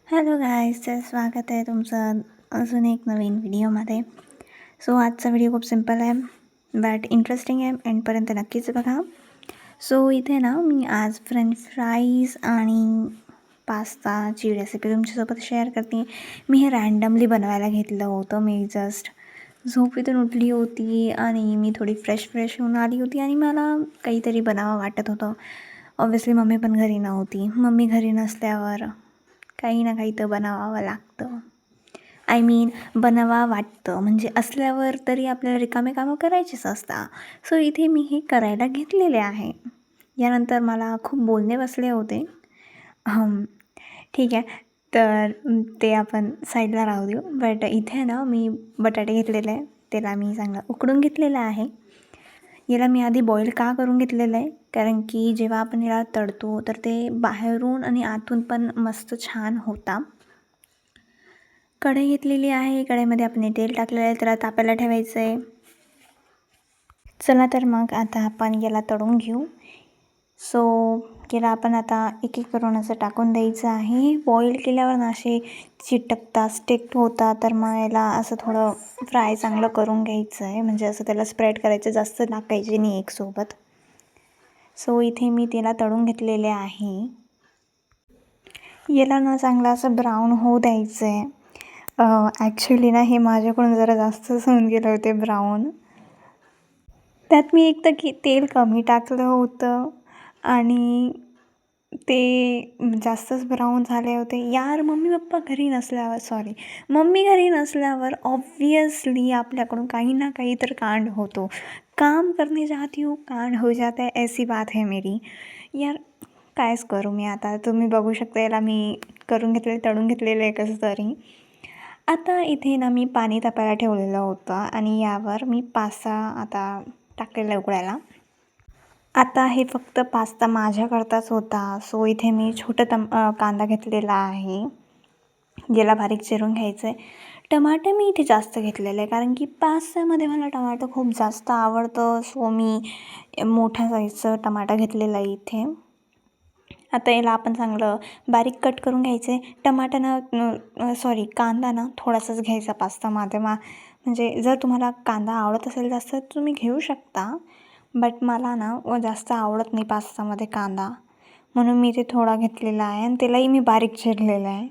Hello guys, तर स्वागत आहे तुमचं अजून एक नवीन व्हिडिओमध्ये. सो आजचा व्हिडिओ खूप सिम्पल आहे बट इंटरेस्टिंग आहे. एंडपर्यंत नक्कीच बघा. सो इथे ना मी आज फ्रेंच फ्राईज आणि पास्ताची रेसिपी तुमच्यासोबत शेअर करते. मी हे रँडमली बनवायला घेतलं होतं. मी जस्ट झोपेतून उठली होती आणि मी थोडी फ्रेश होऊन आली होती आणि मला काहीतरी बनावं वाटत होतं. ऑब्व्हियसली मम्मी पण घरी नव्हती. मम्मी घरी नसल्यावर काही ना काही तर बनावावं लागतं. बनावा वाटतं म्हणजे असल्यावर तरी आपल्याला रिकामे कामं करायचीच असतात. सो इथे मी हे करायला घेतलेले आहे. यानंतर मला खूप बोलणे बसले होते. ठीक आहे, तर ते आपण साईडला राहू देऊ. बट इथे ना मी बटाटे घेतलेले आहे. त्याला मी चांगलं उकडून घेतलेलं आहे. याला मी आधी बॉईल का करून घेतलेलं आहे, कारण की जेव्हा आपण याला तळतो तर ते बाहेरून आणि आतून पण मस्त छान होता. कढई घेतलेली आहे. कढईमध्ये आपण तेल टाकलेलं आहे, त्याला तापायला ठेवायचं आहे. चला तर मग आता आपण याला तळून घेऊ. सो याला आपण आता एक एक करून असं टाकून द्यायचं आहे. बॉईल केल्यावर ना असे चिटकतात, स्टिक होतात, तर मग याला असं थोडं फ्राय चांगलं करून घ्यायचं आहे. म्हणजे असं त्याला स्प्रेड करायचं, जास्त टाकायचे नाही एकसोबत. सो इथे मी त्याला तळून घेतलेले आहे. याला ना चांगलं असं ब्राऊन होऊ द्यायचं आहे. ॲक्च्युली ना हे माझ्याकडून जरा जास्तच होऊन गेलं होते ब्राऊन. त्यात मी एक तर तेल कमी टाकलं होतं आणि ते जास्तच ब्राऊन झाले होते. मम्मी घरी नसल्यावर ऑब्वियसली आपल्याकडून काही ना काही तर कांड होतो. काम करने जाती हूँ, कांड हो जाता है, ऐसी बात है मेरी. यार कायच करू मी आता. तुम्ही बघू शकता याला मी तळून घेतलेलं आहे कसं तरी. आता इथे ना मी पाणी तापायला ठेवलेलं होतं आणि यावर मी पास्ता आता टाकलेला उकळायला. आता हे फक्त पास्ता माझ्याकरताच होता. सो इथे मी छोटं कांदा घेतलेला आहे. याला बारीक चिरून घ्यायचं आहे. टमाटे मी इथे जास्त घेतलेलं आहे, कारण की पास्त्यामध्ये मला टमाटं खूप जास्त आवडतं. सो मी मोठ्या साईजचं टमाटा घेतलेला आहे इथे. आता याला आपण चांगलं बारीक कट करून घ्यायचं आहे. कांदा ना थोडासाच घ्यायचा पास्तामध्ये. म्हणजे जर तुम्हाला कांदा आवडत असेल जास्त तर तुम्ही घेऊ शकता, बट मला ना जास्त आवडत नाही पास्तामध्ये कांदा, म्हणून मी ते थोडा घेतलेला आहे आणि त्यालाही मी बारीक चिरलेलं आहे.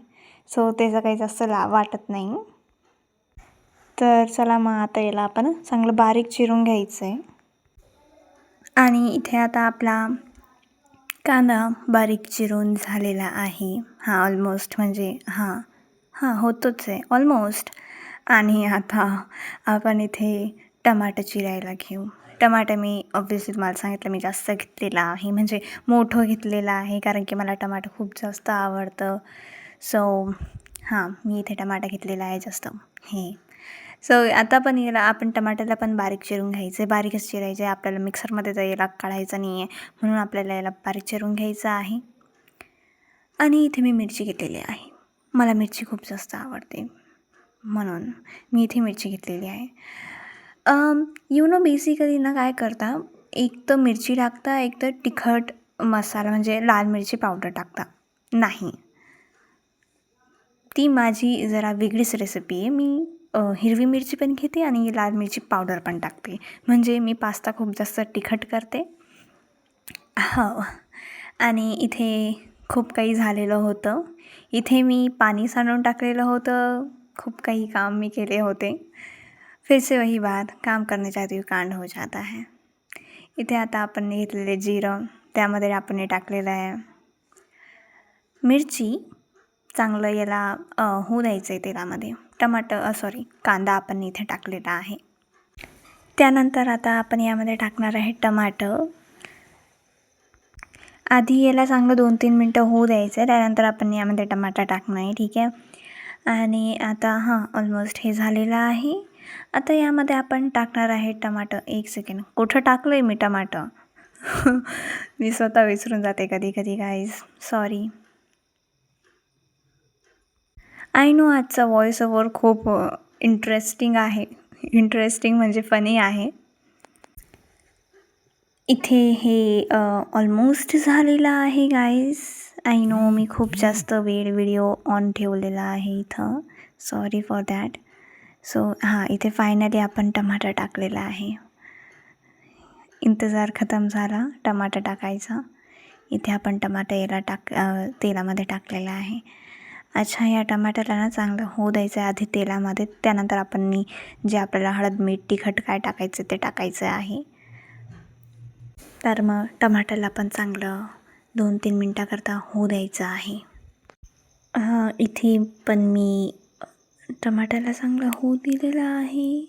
सो त्याचं काही जास्त वाटत नाही. तर चला मग आता याला आपण चांगलं बारीक चिरून घ्यायचं आहे. आणि इथे आता आपला कांदा बारीक चिरून झालेला आहे. ऑलमोस्ट म्हणजे होतोच आहे ऑलमोस्ट. आणि आता आपण इथे टमाटर चिरायला घेऊ. टमाटर मी ऑब्व्हियसली तुम्हाला सांगितलं मी जास्त घेतलेला आहे, म्हणजे मोठं घेतलेलं आहे, कारण की मला टमाटर खूप जास्त आवडतं. सो मी इथे टमाटर घेतलेला आहे जास्त सो आता पण याला आपण टमाट्याला पण बारीक चिरून घ्यायचं आहे. बारीकच चिरायचं आहे आपल्याला. मिक्सरमध्ये तर याला काढायचं नाही आहे, म्हणून आपल्याला याला बारीक चिरून घ्यायचं आहे. आणि इथे मी मिरची घेतलेली आहे. मला मिरची खूप जास्त आवडते, म्हणून मी इथे मिरची घेतलेली आहे. बेसिकली ना काय करता, एक तर मिरची टाकता, एक तर तिखट मसाला म्हणजे लाल मिरची पावडर टाकता. नाही, ती माझी जरा वेगळीच रेसिपी आहे. मी हिरवी मिरची पण घेते आणि लाल मिरची पावडर पण टाकते. म्हणजे मी पास्ता खूप जास्त तिखट करते. आणि इथे खूप काही झालेलं होतं. इथे मी पाणी सांडून टाकलेलं होतं. खूप काही काम मी केले होते. फिर से वही बात, काम करने जाती हूँ कांड हो जाता है. इथे आता आपण घेतलेले जिरं, त्यामध्ये आपण हे टाकलेलं आहे. मिरची चांगलं याला होऊ द्यायचं आहे तेलामध्ये. कांदा आपण इथे टाकलेला आहे. त्यानंतर आता आपण यामध्ये टाकणार आहे टमाटर. आधी याला चांगलं 2-3 मिनटं होऊ द्यायचं आहे. त्यानंतर आपण यामध्ये टमाटर टाकणार आहे. ठीक आहे. आणि आता ऑलमोस्ट हे झालेलं आहे. आता यामध्ये आपण टाकणार आहे टमाटर. एक सेकंड, कुठं टाकलं आहे मी टमाटर? मी स्वतः विसरून जाते कधी कधी गाईज, सॉरी. आय नो आजचा व्हॉइस ओव्हर खूप इंटरेस्टिंग म्हणजे फनी आहे. इथे हे ऑलमोस्ट झालेलं आहे गाईज. आय नो मी खूप जास्त वेळ व्हिडिओ ऑन ठेवलेला आहे इथं, सॉरी फॉर दॅट. सो हां, इथे फायनली आपण टमाटर टाकलेला आहे. इंतजार खतम झाला टमाटर टाकायचा. इथे आपण टमाटर याला तेलामध्ये टाकलेला आहे. अच्छा, या टमाटरला ना चांगलं होऊ द्यायचं आहे आधी तेलामध्ये. त्यानंतर आपण जे आपल्याला हळद मीठ तिखट काय टाकायचं ते टाकायचं आहे. तर मग टमाटरला पण चांगलं 2-3 मिनटाकरता होऊ द्यायचं आहे. इथे पण मी टमाटरला चांगलं होऊ दिलेलं आहे.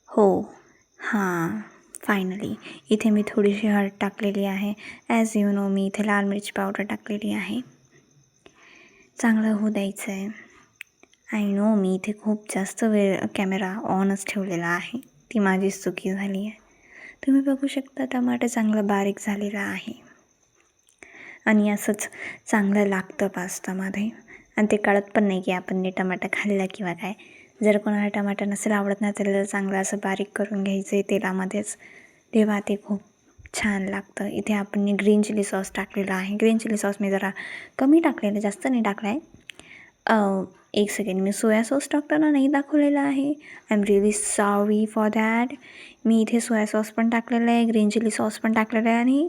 हो हां, फायनली इथे मी थोडीशी हळद टाकलेली आहे. ॲज यू नो मी इथे लाल मिरची पावडर टाकलेली आहे. चांगलं होऊ द्यायचं आहे. आय नो मी इथे खूप जास्त वेळ कॅमेरा ऑनच ठेवलेला आहे. ती माझीच चुकी झाली आहे. तुम्ही बघू शकता टमाटर चांगलं बारीक झालेलं आहे आणि असंच चांगलं लागतं पास्तामध्ये. आणि ते कळत पण नाही की आपण टमाटर खाल्ला किंवा काय. जर कोणाला टमाटर नसेल आवडत ना तर चांगलं असं बारीक करून घ्यायचं आहे तेलामध्येच, तेव्हा ते खूप छान लागतं. इथे आपण ग्रीन चिली सॉस टाकलेला आहे. ग्रीन चिली सॉस मी जरा कमी टाकलेलं, जास्त नाही टाकला आहे. एक सेकंड, मी सोया सॉस टाकताना नाही दाखवलेला आहे. I am really sorry for that. मी इथे सोया सॉस पण टाकलेलं आहे, ग्रीन चिली सॉस पण टाकलेलं आहे आणि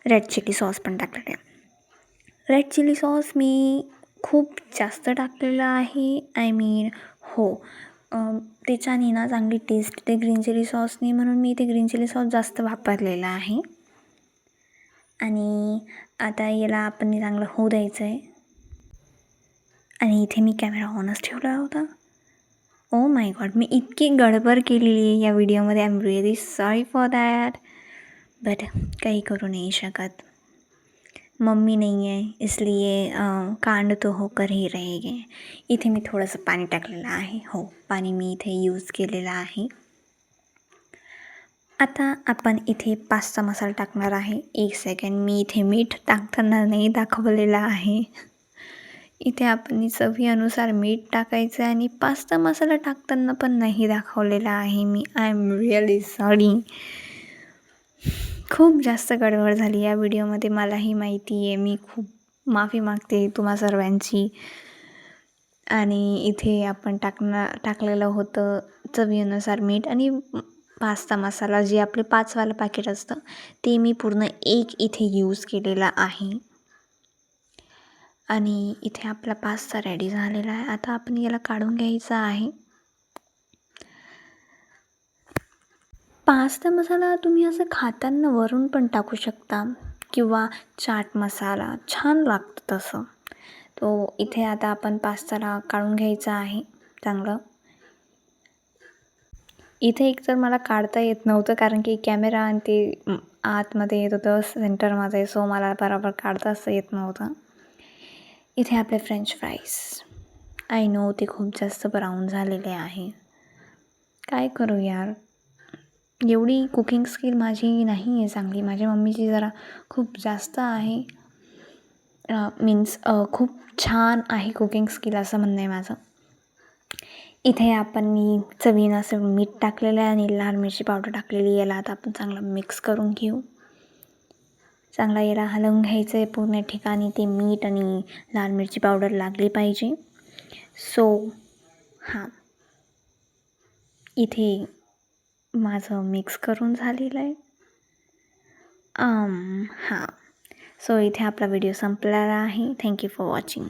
रेड चिली सॉस पण टाकलेलं आहे. रेड चिली सॉस मी खूप जास्त टाकलेला आहे. आय मीन हो, त्याच्याने ना चांगली टेस्ट ते ग्रीन चिली सॉसने, म्हणून मी इथे ग्रीन चिली सॉस जास्त वापरलेला आहे. आणि आता याला आपण चांगलं होऊ द्यायचं आहे. आणि इथे मी कॅमेरा ऑनच ठेवला होता. ओ माय गॉड, मी इतकी गडबड केलेली आहे या व्हिडिओमध्ये. I am really sorry for that. But काही करू नाही शकत. मम्मी नहीं है इसलिए कांड तो होकर ही रहेंगे. इथे मी थोडंसं पाणी टाकलेलं आहे. हो, पाणी मी इथे यूज केलेलं आहे. आता आपण इथे पास्ता मसाला टाकणार आहे. एक सेकंड, मी इथे मीठ टाकताना नाही दाखवलेलं आहे. इथे आपण चवीनुसार मीठ टाकायचं आहे आणि पास्ता मसाला टाकताना पण नाही दाखवलेला आहे मी. I am really sorry. खूप जास्त गडबड झाली या व्हिडिओमध्ये, मलाही माहिती आहे. मी खूप माफी मागते तुम्हा सर्वांची. आणि इथे आपण टाकलेलं होतं चवीनुसार मीठ आणि पास्ता मसाला, जे आपले 5वालं पॅकेट असतं ते मी पूर्ण 1 इथे यूज केलेला आहे. आणि इथे आपला पास्ता रेडी झालेला आहे. आता आपण याला काढून घ्यायचा आहे. पास्ता मसाला तुम्ही असं खाताना वरून पण टाकू शकता किंवा चाट मसाला, छान लागतं तसं. तो इथे आता आपण पास्ताला काढून घ्यायचा आहे चांगलं. इथे एकतर मला काढता येत नव्हतं कारण की कॅमेरा आणि ते आतमध्ये येत होतं सेंटरमध्ये, सो मला बरोबर काढताच येत नव्हतं. इथे आपले फ्रेंच फ्राईज, आय नो ते खूप जास्त ब्राऊन झालेले आहे. काय करू यार, एवढी कुकिंग स्किल माझी नाही आहे चांगली. माझ्या मम्मीची जरा खूप जास्त आहे. मीन्स खूप छान आहे कुकिंग स्किल असं म्हणणं आहे माझं. इथे आपण मी चवीनं असं मीठ टाकलेलं आहे आणि लाल मिरची पावडर टाकलेली. याला आता आपण चांगलं मिक्स करून घेऊ. चांगला याला हलवून घ्यायचं आहे पूर्ण ठिकाणी. ते मीठ आणि लाल मिरची पावडर लागली पाहिजे. सो हां, इथे माझं मिक्स करून झालेलं आहे. हां, सो इथे आपला व्हिडिओ संपलेला आहे. Thank you for watching.